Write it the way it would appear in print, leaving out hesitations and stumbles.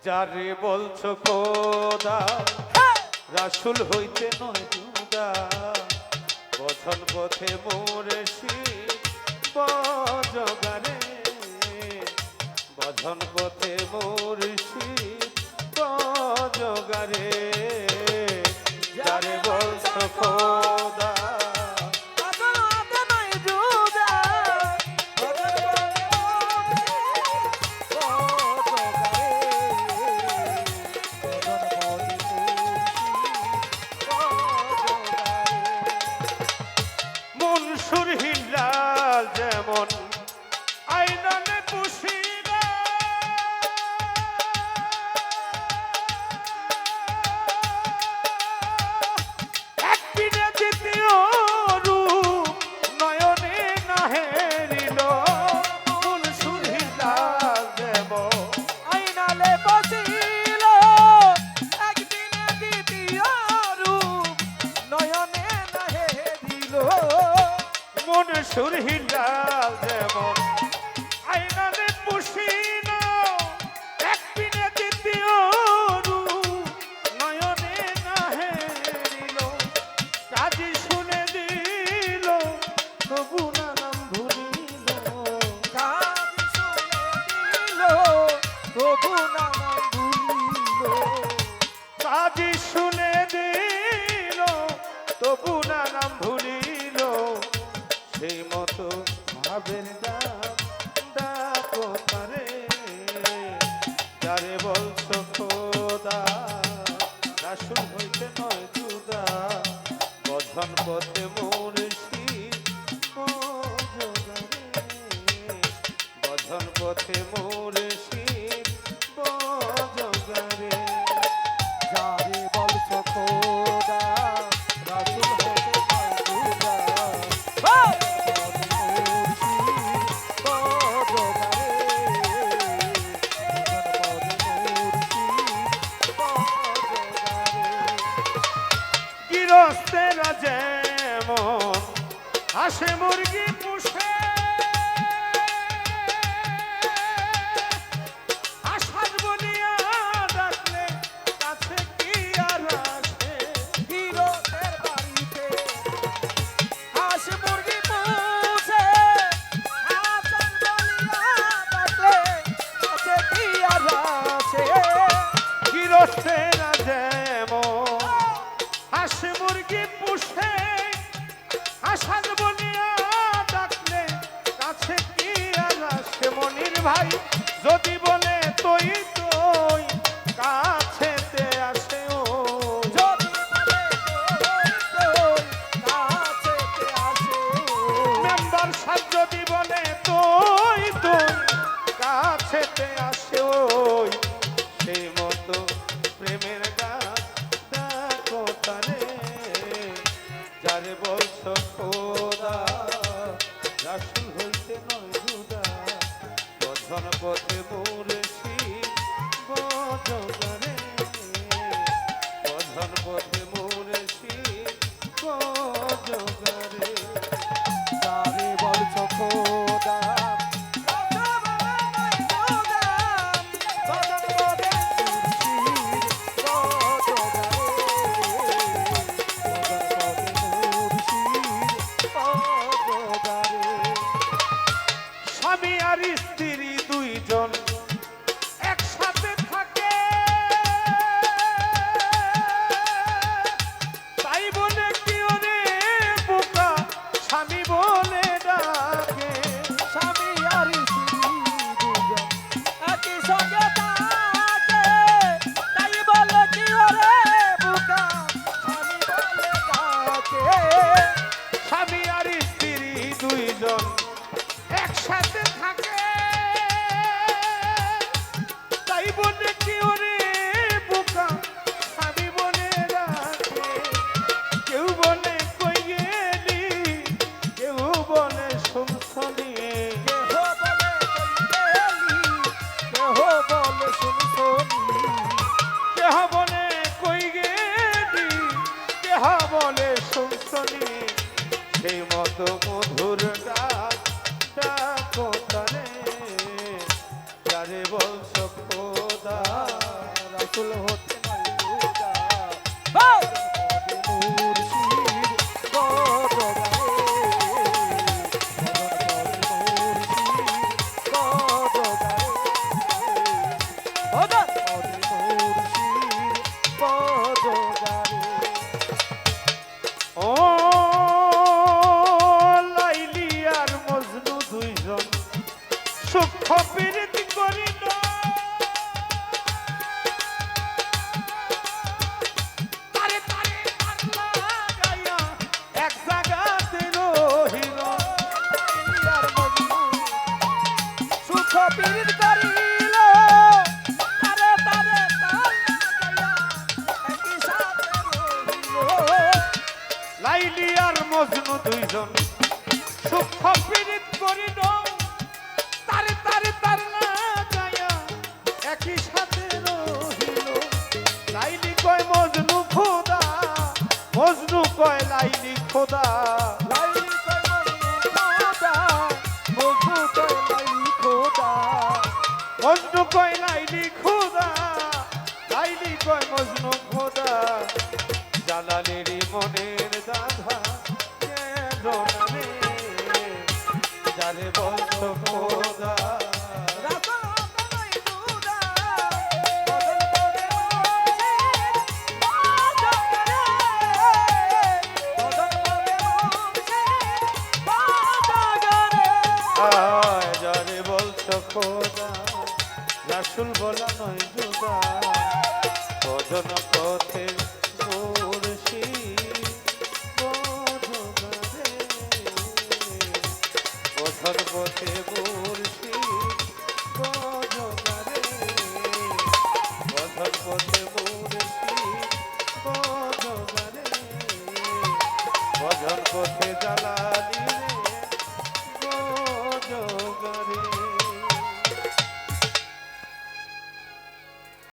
যারে বলছো খোদা রাসূল হইতে নয় জুদা, বচন পথে মুর্শিদ বজগারে, বচন পথে মুর্শিদ বজগারে। যারে বলছো খোদা মনসুর হিলাল যেমন আইনানে পুষিরা, একদিনে দ্বিতীয় রূপ নয়নে নাহেরিল। মনসুর হিলাল যেমন আইনালে বসিল, একদিনে দ্বিতীয় রূপ নয়নে নাহে দিল। মনসুর হিলাল যেমন আইনানে পুষিল, একদিনে দ্বিতীয় রূপ নয়নে নাহেরিল। কাজী শুনে দিল তবু নাম ভুলিল, কাজ শুনে দিল তবু নাম ভুলিল। কাজী শুনে দিল তবু নাম ভুলিল। সেই মতো ভাবের ডাক ডাকো তারে, যারে বলছো খোদা রাসূল হইতে নয় জুদা, বচন পথে মুর্শিদ বজগারে, বচন পথে মুর্শিদ বজগারে। যারে বলছো খোদা রাসূল হতে নয় জুদা, গৃহস্থেরা যেমন হাঁসে মুরগি পুষে, আশার বলিয়া ডাকলে কাছে কি আর আসে। গৃহস্থের বাড়িতে হাঁস মুরগি পুষে, আশার বলিয়া ডাকলে কাছে কি আর আসে। গৃহস্থেরা যেমন হাঁস মুরগি পুষে, আশার বলিয়া ডাকলে কাছে কি আর আসে। মনির ভাই যদি বলে তুই তুই কাছেতে আসে ও, যদি বলে তোর কাছেতে আসে। মেম্বার সাহেব যদি বলে তুই তুই কাছেতে আসে ওই, সেই মতো প্রেমে রাসূল হতে নাই জুদা পদে মুর্শিদ বদগারে পদে মুর্শিদ বদগারে ও লাইলি আর মজনু দুইজন সূক্ষ্ম প্রীতি করিল তারে তারে পাগলা গায়া এক জায়গাতে রহিল আর মজনু সুখ পীড়িত করিল তারে তারে তার একই সাথে রহিল লাইলি আর মজনু দুইজন সূক্ষ্ম প্রীতি করিল তারে তারে তার লাগায়া একই সাথে রহিল লাইলি কয় মজনু খোদা মজনু কয় লাইলি খোদা লাইলি কয় মজনু খোদা মজনু কয় লাইলি খোদা লাইলি কয় মজনু খোদা জালালেরই মনের দাধা কেন নামে যারে বলতো খোদা রাসূল হতে নাই জুদা বদন পদে মুর্শিদ বদগারে বদন পদে মুর্শিদ বদগারে আয় যারে বলতো খোদা রাসূল বলা নয় জুদা ভজন পথে মুর্শিদ বদগারে ভজন পথে মুর্শিদ বদগারে ভজন পথে মুর্শিদ বদগারে ভজন পথে জালাল